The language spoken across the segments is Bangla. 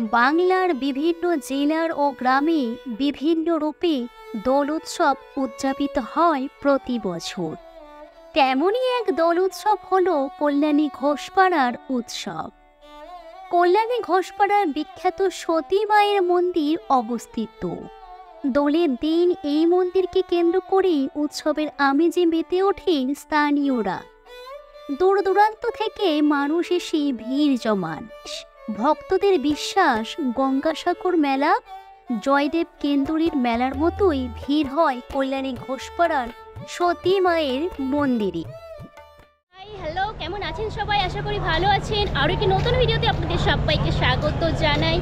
বাংলার বিভিন্ন জেলার ও গ্রামে বিভিন্ন রূপে দোল উৎসব উদযাপিত হয় প্রতি বছর। তেমনই এক দোল উৎসব হলো কল্যাণী ঘোষপাড়ার উৎসব। কল্যাণী ঘোষপাড়ার বিখ্যাত সতী মায়ের মন্দির অবস্থিত। দোলের দিন এই মন্দিরকে কেন্দ্র করে উৎসবের আমেজে মেতে ওঠেন স্থানীয়রা। দূর দূরান্ত থেকে মানুষ এসে ভিড় জমান। ভক্তদের বিশ্বাস, গঙ্গাসাগর মেলা, জয়দেব কেন্দুরীর মেলার মতোই ভিড় হয় কল্যাণী ঘোষপাড়ার সতী মায়ের মন্দিরে। হ্যালো, কেমন আছেন সবাই? আশা করি ভালো আছেন। আরও একটি নতুন ভিডিওতে আপনাদের সবাইকে স্বাগত জানাই।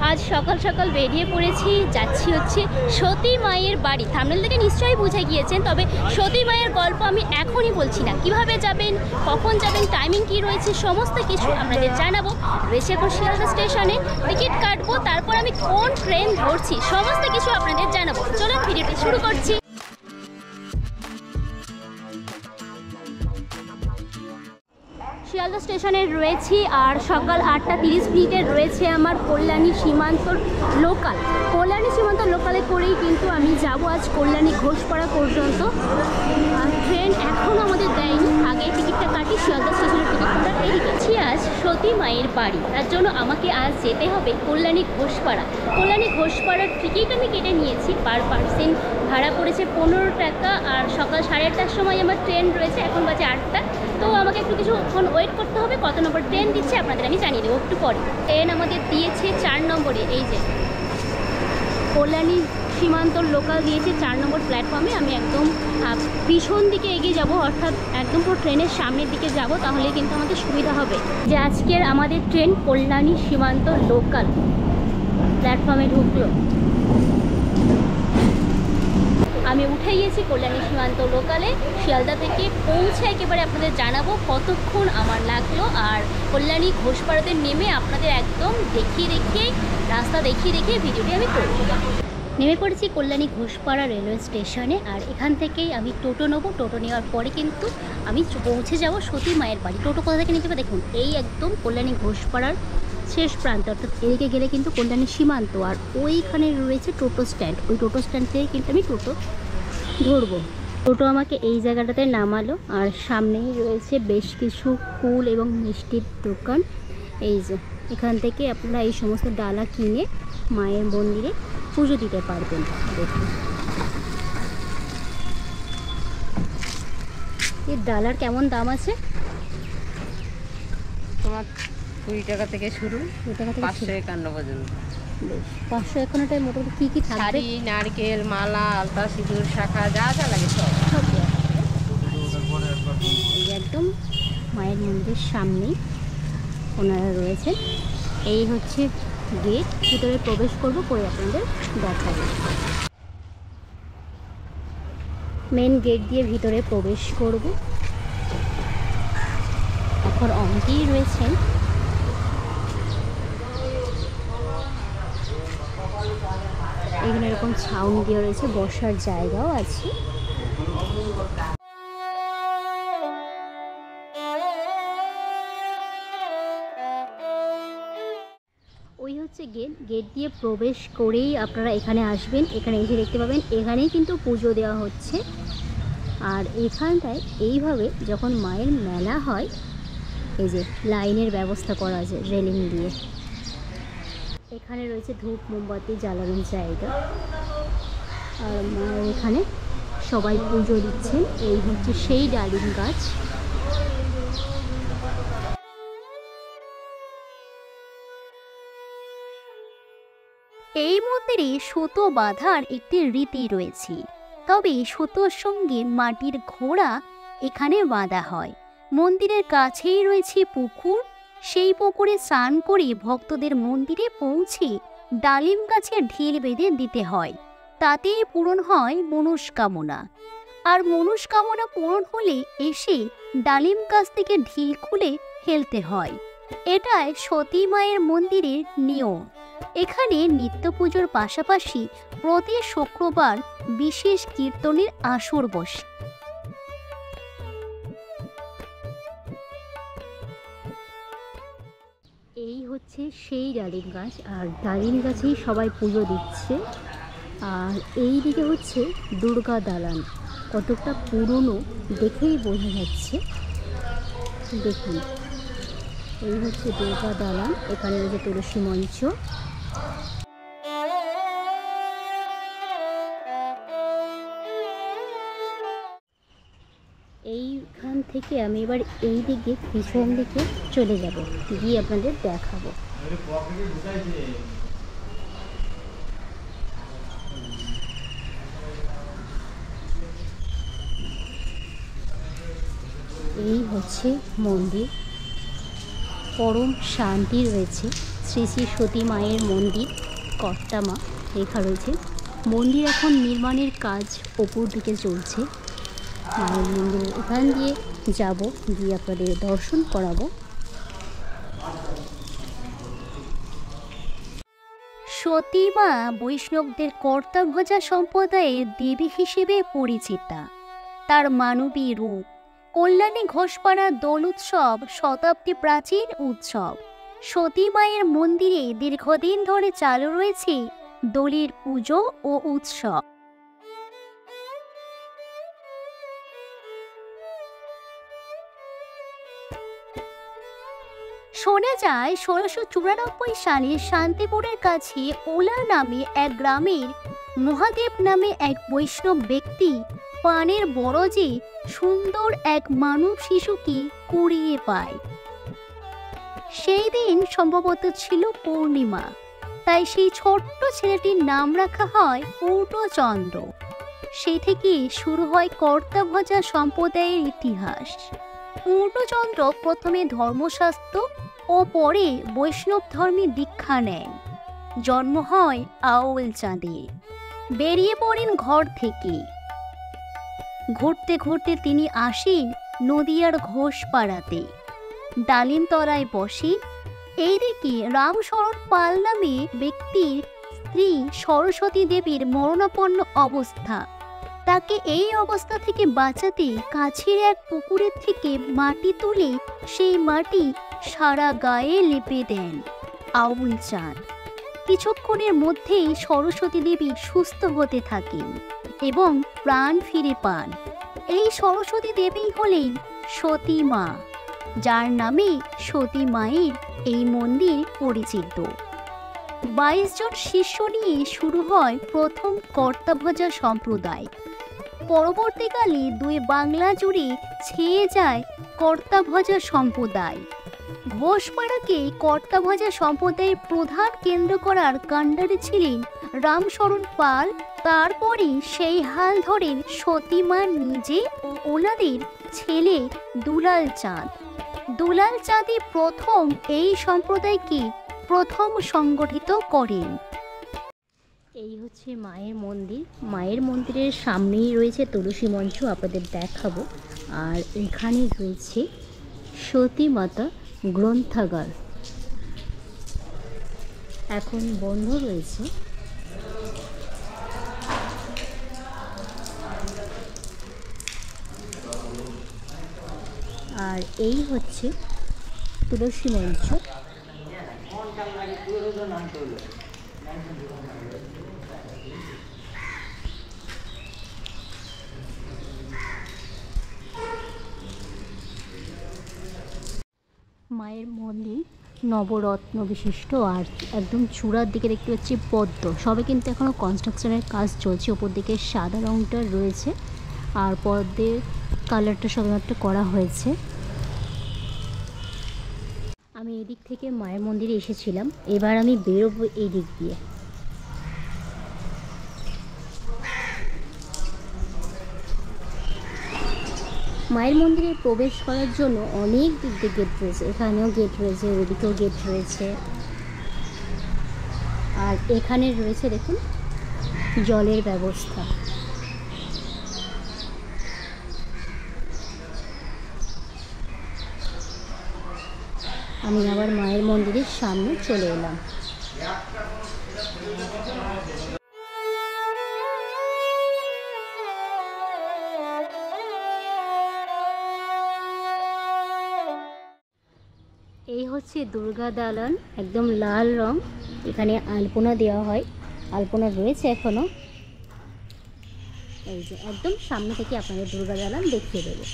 আজ সকাল সকাল বেরিয়ে পড়েছি, যাচ্ছি হচ্ছে সতী মায়ের বাড়ি। থাম্বনেল থেকে নিশ্চয়ই বুঝে গিয়েছেন, তবে সতী মায়ের গল্প আমি এখনই বলছি না। কিভাবে যাবেন, কখন যাবেন, টাইমিং কি রয়েছে, সমস্ত কিছু আপনাদের জানাবো। রয়েছে এখন শিয়ালদা স্টেশনে, টিকিট কাটবো, তারপর আমি কোন ট্রেন ধরছি সমস্ত কিছু আপনাদের জানাবো। চলুন ভিডিওটি শুরু করছি। শিয়ালদা স্টেশনে রয়েছি আর সকাল 8:30 রয়েছে আমার কল্যাণী সীমান্তর লোকাল। কল্যাণী সীমান্ত লোকালে করেই কিন্তু আমি যাব আজ কল্যাণী ঘোষপাড়া পর্যন্ত। আর ট্রেন এখনও আমাদের দেয়নি, আগে টিকিটটা কাটি। শিয়ালদা স্টেশনের টিকিটটা এদিকে আজ সতী মায়ের বাড়ি, তার জন্য আমাকে আজ যেতে হবে কল্যাণী ঘোষপাড়া। কল্যাণী ঘোষপাড়ার টিকিট আমি কেটে নিয়েছি, পার পার্সন ভাড়া পড়েছে 15 টাকা। আর সকাল 8:30টার সময় আমার ট্রেন রয়েছে, এখন বাজে 8টা। তো আমাকে একটু কিছুক্ষণ ওয়েট করতে হবে। কত নম্বর ট্রেন দিচ্ছে আপনাদের আমি জানিয়ে দেবো একটু পরে। ট্রেন আমাদের দিয়েছে 4 নম্বরে, এই যে কল্যাণী সীমান্তর লোকাল দিয়েছে 4 নম্বর প্ল্যাটফর্মে। আমি একদম পিছন দিকে এগিয়ে যাব, অর্থাৎ একদম পুরো ট্রেনের সামনের দিকে যাব, তাহলে কিন্তু আমাদের সুবিধা হবে। যে আজকের আমাদের ট্রেন কল্যাণী সীমান্ত লোকাল প্ল্যাটফর্মে ঢুকলো। আমি উঠে গিয়েছি কল্যাণী সীমান্ত লোকালে। শিয়ালদা থেকে পৌঁছে একেবারে আপনাদের জানাবো কতক্ষণ আমার লাগলো। আর কল্যাণী ঘোষপাড়াতে নেমে আপনাদের একদম দেখিয়ে রাস্তা দেখিয়ে ভিডিওটি আমি করব। নেমে পড়েছি কল্যাণী ঘোষপাড়া রেলওয়ে স্টেশনে। আর এখান থেকেই আমি টোটো নেবো। টোটো নেওয়ার পরে কিন্তু আমি পৌঁছে যাব সতী মায়ের বাড়ি। টোটো কোথা থেকে নিতে হবে দেখুন, এই একদম কল্যাণী ঘোষপাড়ার শেষ প্রান্ত, অর্থাৎ এদিকে গেলে কিন্তু কল্যাণী সীমান্ত। আর ওইখানে রয়েছে টোটো স্ট্যান্ড, ওই টোটো স্ট্যান্ড থেকে কিন্তু আমি টোটো ধরবো। টোটো আমাকে এই জায়গাটাতে নামালো। আর সামনেই রয়েছে বেশ কিছু ফুল এবং মিষ্টির দোকান। এই যে এখান থেকে আপনারা এই সমস্ত ডালা কিনে মায়ের মন্দিরে পুজো দিতে পারবেন। দেখুন এই ডালার কেমন দাম আছে? তোমার 20 টাকা থেকে শুরু, 551 পর্যন্ত। বেশ, 551টায় মোটামুটি কী থাকবে? শাড়ি, নারকেল, মালা, আলতা, সিঁদুর, শাখা, যা যা লাগে সব। এই একদম মায়ের মন্দিরের সামনেই ওনারা রয়েছেন। এই হচ্ছে গেট, ভিতরে প্রবেশ করব, করে আপনাদের দেখাবো। মেন গেট দিয়ে ভিতরে প্রবেশ করব। এখন অনেকেই রয়েছেন। এখানে এরকম ছাউনি দিয়ে রয়েছে, বসার জায়গাও আছে। ওই হচ্ছে গেট দিয়ে প্রবেশ করেই আপনারা এখানে আসবেন। এখানে এসে দেখতে পাবেন এখানেই কিন্তু পুজো দেওয়া হচ্ছে। আর এখানটায় এইভাবে যখন মায়ের মেলা হয়, এই যে লাইনের ব্যবস্থা করা আছে রেলিং দিয়ে। এখানে রয়েছে ধূপ মোমবাতি জ্বালানোর জায়গা। আর মায়ের এখানে সবাই পুজো দিচ্ছেন। এই হচ্ছে সেই ডালিম গাছ। এই মন্দিরে সুতো বাঁধার একটি রীতি রয়েছে, তবে সুতোর সঙ্গে মাটির ঘোড়া এখানে বাঁধা হয়। মন্দিরের কাছেই রয়েছে পুকুর। সেই পুকুরে স্নান করে ভক্তদের মন্দিরে পৌঁছে ডালিম গাছের ঢিল বেঁধে দিতে হয়, তাতেই পূরণ হয় মনস্কামনা। আর মনস্কামনা পূরণ হলে এসে ডালিম গাছ থেকে ঢিল খুলে ফেলতে হয়। এটাই সতী মায়ের মন্দিরের নিয়ম। এখানে নিত্য পুজোর পাশাপাশি প্রতি শুক্রবার বিশেষ কীর্তনের আসর বসে। এই হচ্ছে সেই ডালিম গাছ, আর ডালিম গাছেই সবাই পুজো দিচ্ছে। আর এই দিকে হচ্ছে দুর্গা দালান, কতটা পুরনো দেখেই বোঝা যাচ্ছে। দেখুন, এই হচ্ছে দুর্গা দালান, এখানে রয়েছে তুলসী মঞ্চ। এইখান থেকে আমি এবার এই দিকে পিছন দিকে চলে যাব, গিয়ে আপনাদের দেখাবো। এই হচ্ছে মন্দির, পরম শান্তি রয়েছে। শ্রী শ্রী সতী মায়ের মন্দির, কর্তামা লেখা রয়েছে। মন্দির এখন নির্মাণের কাজ ওপর দিকে চলছে। মায়ের মন্দির এখান দিয়ে যাব, গিয়ে আপনাদের দর্শন করাবো। সতী মা বৈষ্ণবদের কর্তাভজা সম্প্রদায়ের দেবী হিসেবে পরিচিতা। তার মানবী রূপ। কল্যাণী ঘোষপাড়া দোল উৎসব শতাব্দী প্রাচীন উৎসব। সতী মায়ের মন্দিরে দীর্ঘদিন ধরে চালু রয়েছে দোলের পুজো ও উৎসব। শোনা যায় 1694 সালে শান্তিপুরের কাছে ওলা নামে এক গ্রামের মহাদেব নামে এক বৈষ্ণব ব্যক্তি পানের বরজে সুন্দর এক মানব শিশুকে কুড়িয়ে পায়। সেই দিন সম্ভবত ছিল পূর্ণিমা, তাই সেই ছোট্ট ছেলেটির নাম রাখা হয় পূর্ণচন্দ্র। সেই থেকে শুরু হয় কর্তাভজা সম্প্রদায়ের ইতিহাস। পূর্ণচন্দ্র প্রথমে ধর্মশাস্ত্র ও পরে বৈষ্ণব ধর্মে দীক্ষা নেন। জন্ম হয় আউল চাঁদের। বেরিয়ে পড়েন ঘর থেকে। ঘুরতে ঘুরতে তিনি আসেন নদিয়ার ঘোষপাড়াতে। ডালিমতলায় বসে। এইদিকে রামশরণ পাল নামে ব্যক্তির স্ত্রী সরস্বতী দেবীর মরণাপন্ন অবস্থা। তাকে এই অবস্থা থেকে বাঁচাতে কাছের এক পুকুরের থেকে মাটি তুলে সেই মাটি সারা গায়ে লেপে দেন আউল চাঁদ। কিছুক্ষণের মধ্যেই সরস্বতী দেবী সুস্থ হতে থাকেন এবং প্রাণ ফিরে পান। এই সরস্বতী দেবী হলেন সতী মা, যার নামে সতী মায়ের এই মন্দির পরিচিত। 22 জন শিষ্য নিয়ে শুরু হয় প্রথম কর্তাভজা সম্প্রদায়। পরবর্তীকালে দুই বাংলা জুড়ে ছেয়ে যায় কর্তাভজা সম্প্রদায়। ঘোষপাড়াকে কর্তাভজা সম্প্রদায়ের প্রধান কেন্দ্র করার কাণ্ডারি ছিলেন রামশরণ পাল। তারপরে সেই হাল ধরেন সতী মা নিজে ও ওনাদের ছেলে দুলাল চাঁদ। দুলাল চাঁদই প্রথম এই সম্প্রদায়কে প্রথম সংগঠিত করেন। এই হচ্ছে মায়ের মন্দির। মায়ের মন্দিরের সামনেই রয়েছে তুলসী মঞ্চ, আপনাদের দেখাবো। আর এখানে রয়েছে সতী মাতা গ্রন্থাগার, এখন বন্ধ রয়েছে। আর এই হচ্ছে তুলসী মঞ্চ। মায়ের মন্দির নবরত্ন বিশিষ্ট, আর একদম চূড়ার দিকে দেখতে পাচ্ছি পদ্ম। সবে কিন্তু এখনও কনস্ট্রাকশনের কাজ চলছে। ওপর দিকে সাদা রঙটা রয়েছে আর পদ্মের কালারটা সবেমাত্র করা হয়েছে। আমি এদিক থেকে মায়ের মন্দিরে এসেছিলাম, এবার আমি বেরোবো এই দিক দিয়ে। মায়ের মন্দিরে প্রবেশ করার জন্য অনেক দিক দিয়ে গেট রয়েছে। এখানেও গেট রয়েছে, ওদিকেও গেট রয়েছে। আর এখানে রয়েছে দেখুন জলের ব্যবস্থা। আমি আবার মায়ের মন্দিরের সামনে চলে এলাম। এই হচ্ছে দুর্গা দালান, একদম লাল রং। এখানে আলপনা দেওয়া হয়, আলপনা রয়েছে এখনো। এই যে একদম সামনে থেকে আপনাদের দুর্গা দালান দেখিয়ে দেবো।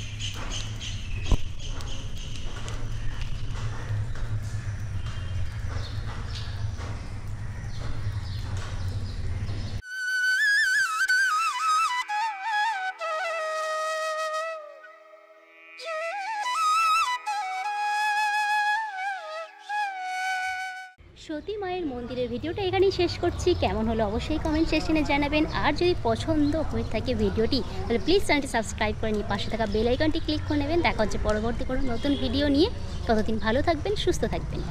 সতী মায়ের মন্দিরের ভিডিওটা এখানেই শেষ করছি। কেমন হলো অবশ্যই কমেন্ট সেকশনে জানাবেন। আর যদি পছন্দ হয়ে থাকে ভিডিওটি, তাহলে প্লিজ চ্যানেলটি সাবস্ক্রাইব করে নিয়ে পাশে থাকা বেল আইকনটি ক্লিক করে নেবেন। দেখা হচ্ছে পরবর্তী কোনো নতুন ভিডিও নিয়ে। ততদিন ভালো থাকবেন, সুস্থ থাকবেন।